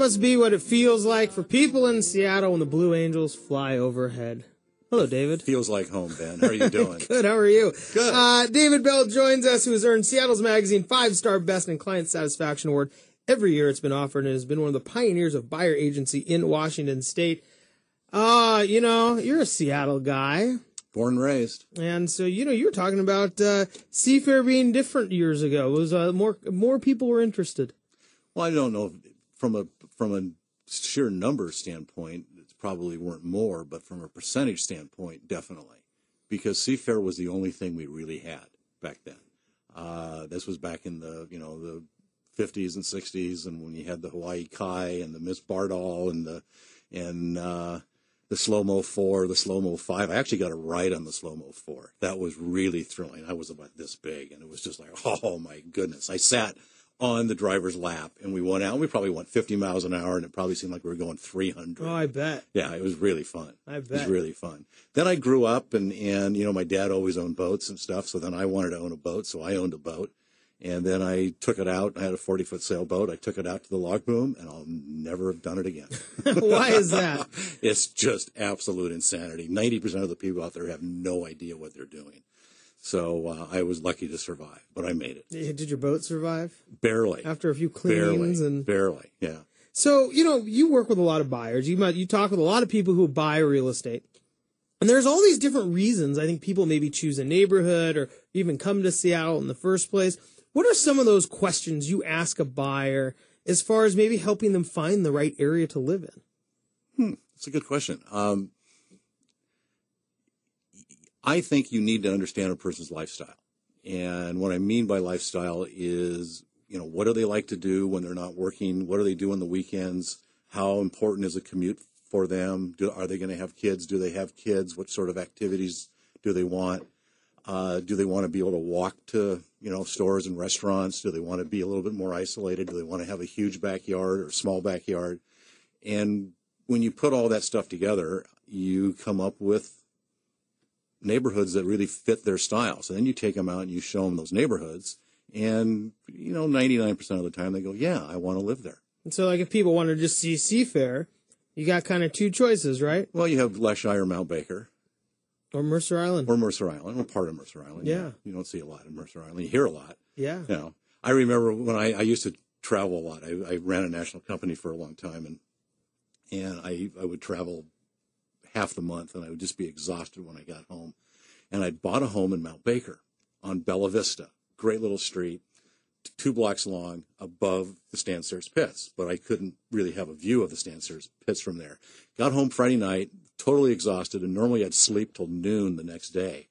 must be what it feels like for people in Seattle when the Blue Angels fly overhead. Hello, David. Feels like home, Ben. How are you doing? Good, how are you? Good. David Bell joins us, who has earned Seattle's Magazine 5-star Best in Client Satisfaction Award. Every year it's been offered and has been one of the pioneers of buyer agency in Washington State. You're a Seattle guy. Born and raised. And so, you were talking about Seafair being different years ago. It was more people were interested. Well, I don't know. From a sheer number standpoint, it probably weren't more, but from a percentage standpoint, definitely. Because Seafair was the only thing we really had back then. This was back in the 50s and 60s, and when you had the Hawaii Kai and the Miss Bardall and the Slow-Mo 4, the Slow-Mo 5. I actually got a ride on the Slow-Mo 4. That was really thrilling. I was about this big, and it was just like, oh, my goodness. I sat on the driver's lap, and we went out, and we probably went 50 miles an hour, and it probably seemed like we were going 300. Oh, I bet. Yeah, it was really fun. I bet. It was really fun. Then I grew up, and my dad always owned boats and stuff, so then I wanted to own a boat, so I owned a boat. And then I took it out. I had a 40-foot sailboat. I took it out to the log boom, and I'll never have done it again. Why is that? It's just absolute insanity. 90% of the people out there have no idea what they're doing. So I was lucky to survive, but I made it. Did your boat survive? Barely. After a few cleanings? Barely, yeah. So, you work with a lot of buyers. You talk with a lot of people who buy real estate. And there's all these different reasons I think people maybe choose a neighborhood or even come to Seattle in the first place. What are some of those questions you ask a buyer as far as maybe helping them find the right area to live in? That's a good question. I think you need to understand a person's lifestyle. And what I mean by lifestyle is, what do they like to do when they're not working? What do they do on the weekends? How important is a commute for them? Are they going to have kids? Do they have kids? What sort of activities do they want? Do they want to be able to walk to, stores and restaurants? Do they want to be a little bit more isolated? Do they want to have a huge backyard or small backyard? And when you put all that stuff together, you come up with neighborhoods that really fit their style. So then you take them out and you show them those neighborhoods, and 99% of the time they go, yeah, I want to live there. And so, if people want to just see Seafair, you got kind of two choices, right? Well, you have Leschi or Mount Baker. Or Mercer Island. Or part of Mercer Island. Yeah. You don't see a lot in Mercer Island. You hear a lot. Yeah. I remember when I used to travel a lot. I ran a national company for a long time, and I would travel half the month, and I would just be exhausted when I got home. And I'd bought a home in Mount Baker on Bella Vista. Great little street, 2 blocks long, above the Stanstairs Pits. But I couldn't really have a view of the Stanstairs Pits from there. Got home Friday night, totally exhausted, and normally I'd sleep till noon the next day.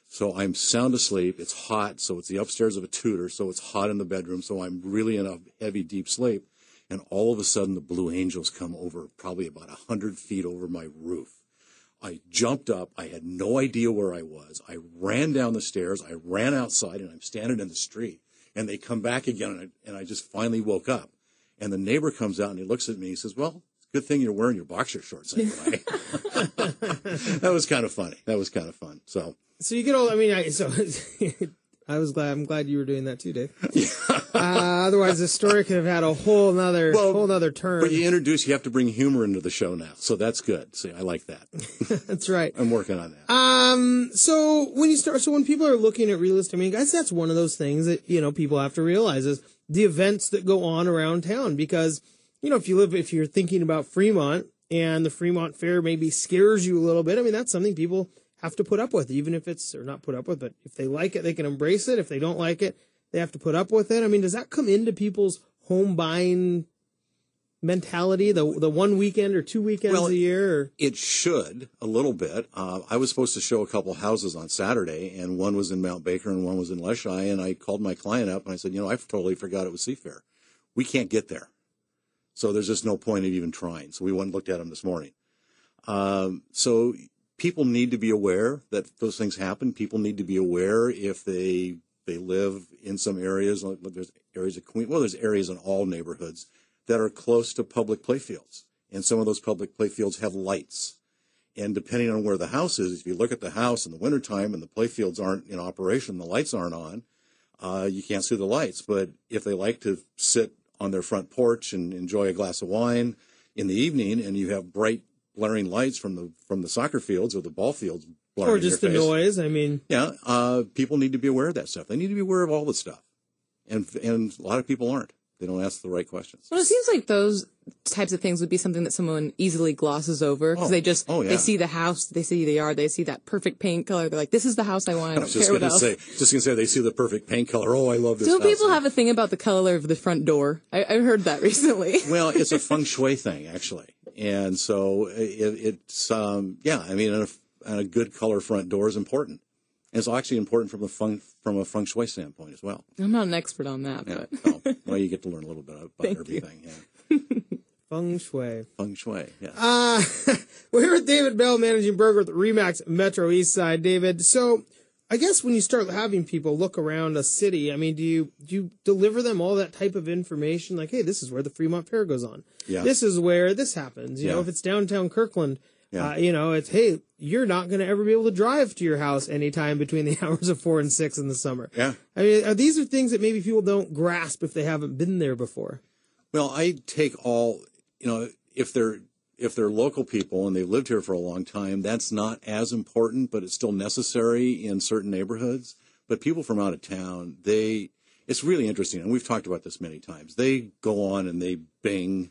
So I'm sound asleep. It's hot, so it's the upstairs of a tutor, so it's hot in the bedroom, so I'm really in a heavy, deep sleep. And all of a sudden, the Blue Angels come over, probably about 100 feet over my roof. I jumped up. I had no idea where I was. I ran down the stairs. I ran outside, and I'm standing in the street. And they come back again, and I just finally woke up. And the neighbor comes out, and he looks at me. He says, well, good thing you're wearing your boxer shorts anyway. That was kind of funny. That was kind of fun. So you get all. I'm glad you were doing that too, Dave. Otherwise, the story could have had a whole nother turn. But you have to bring humor into the show now, so that's good. See, I like that. That's right. I'm working on that. So when people are looking at real estate, I guess that's one of those things that people have to realize is the events that go on around town, because if you're thinking about Fremont and the Fremont Fair maybe scares you a little bit, that's something people have to put up with, even if or not put up with, but if they like it, they can embrace it. If they don't like it, they have to put up with it. Does that come into people's home buying mentality, the 1 weekend or 2 weekends a year? Or? It should, a little bit. I was supposed to show a couple houses on Saturday, and one was in Mount Baker and one was in Leschi, and I called my client up and I said, I totally forgot it was Seafair. We can't get there. So there's just no point in even trying. So we went and looked at them this morning. So people need to be aware that those things happen. People need to be aware if they live in some areas, like there's areas of Queen. Well, there's areas in all neighborhoods that are close to public playfields, and some of those public playfields have lights. And depending on where the house is, if you look at the house in the wintertime and the playfields aren't in operation, the lights aren't on, you can't see the lights. But if they like to sit on their front porch and enjoy a glass of wine in the evening, and you have bright blaring lights from the soccer fields or the ball fields blaring or just in your the face. noise. I mean, yeah, people need to be aware of that stuff. They need to be aware of all the stuff, and a lot of people aren't. They don't ask the right questions. Well, it seems like those types of things would be something that someone easily glosses over because they see the house, they see the yard, they see that perfect paint color. They're like, this is the house I want. I don't care what else. Just gonna say they see the perfect paint color. Oh, I love this. Do house. People have a thing about the color of the front door? I heard that recently. Well, it's a feng shui thing actually, and so it's I mean, a good color front door is important. And it's actually important from a feng shui standpoint as well. I'm not an expert on that, but well, you get to learn a little bit about everything. Yeah. Feng shui. Feng shui. Yeah. We're here with David Bell, managing broker with Remax Metro East Side. David, so I guess when you start having people look around a city, I mean, do you deliver them all that type of information? Like, hey, this is where the Fremont Fair goes on. Yeah. This is where this happens. You know, if it's downtown Kirkland. Yeah. It's, hey, you're not going to ever be able to drive to your house anytime between the hours of 4 and 6 in the summer. Yeah. I mean, these are things that maybe people don't grasp if they haven't been there before. Well, I take all, if they're local people and they've lived here for a long time, that's not as important, but it's still necessary in certain neighborhoods. But people from out of town, it's really interesting. And we've talked about this many times. They go on and they bing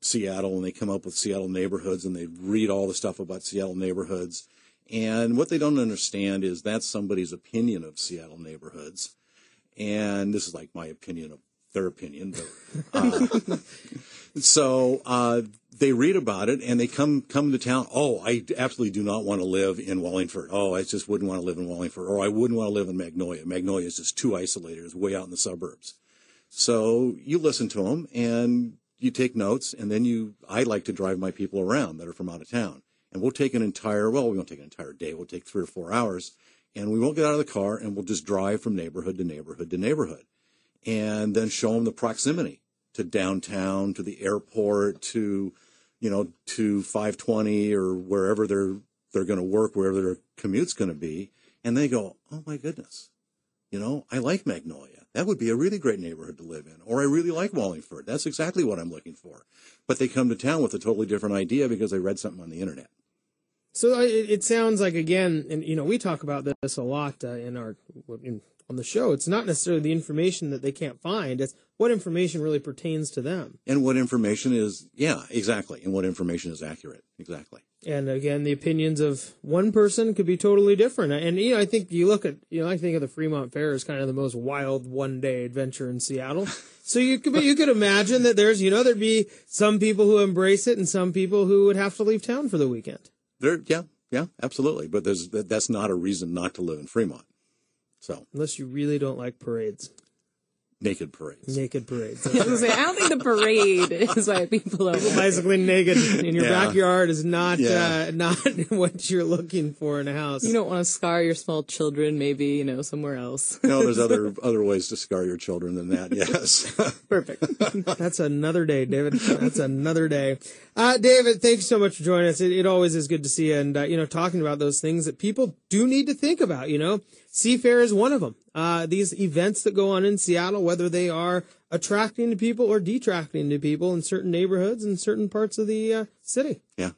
Seattle and they come up with Seattle neighborhoods and they read all the stuff about Seattle neighborhoods. And what they don't understand is that's somebody's opinion of Seattle neighborhoods. And this is like my opinion of their opinion. But, so they read about it and they come to town. Oh, I absolutely do not want to live in Wallingford. Oh, I just wouldn't want to live in Wallingford. Or I wouldn't want to live in Magnolia. Magnolia is just too isolated. It's way out in the suburbs. So you listen to them and you take notes, and then I like to drive my people around that are from out of town. And we'll take we won't take an entire day. We'll take 3 or 4 hours, and we won't get out of the car, and we'll just drive from neighborhood to neighborhood to neighborhood, and then show them the proximity to downtown, to the airport, to 520 or wherever they're going to work, wherever their commute's going to be. And they go, oh my goodness, I like Magnolia. That would be a really great neighborhood to live in. Or I really like Wallingford. That's exactly what I'm looking for. But they come to town with a totally different idea because they read something on the internet. So it sounds like, again, and we talk about this a lot on the show. It's not necessarily the information that they can't find. It's what information really pertains to them. And what information is, exactly. And what information is accurate. Exactly. And again, the opinions of one person could be totally different. And, I think you look at, I think of the Fremont Fair as kind of the most wild one-day adventure in Seattle. So you could imagine that there'd be some people who embrace it and some people who would have to leave town for the weekend. Yeah, absolutely. But that's not a reason not to live in Fremont. So unless you really don't like parades. Naked parades. I was going to say, I don't think the parade is why people are bicycling naked in your backyard is not what you're looking for in a house. You don't want to scar your small children, maybe, somewhere else. No, there's other ways to scar your children than that, yes. Perfect. That's another day, David. That's another day. David, thank you so much for joining us. It always is good to see you and, talking about those things that people do need to think about, Seafair is one of them. These events that go on in Seattle, whether they are attracting to people or detracting to people in certain neighborhoods and certain parts of the city. Yeah.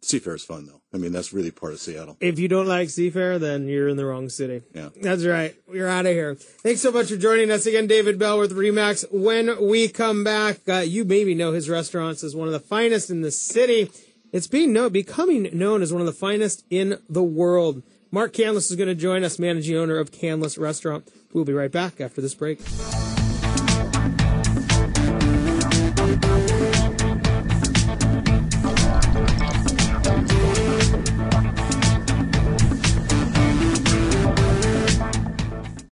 Seafair is fun, though. I mean, that's really part of Seattle. If you don't like Seafair, then you're in the wrong city. Yeah. That's right. We're out of here. Thanks so much for joining us again, David Bell with Remax. When we come back, you maybe know his restaurants as one of the finest in the city. It's becoming known as one of the finest in the world. Mark Canlis is going to join us, managing owner of Canlis Restaurant. We'll be right back after this break.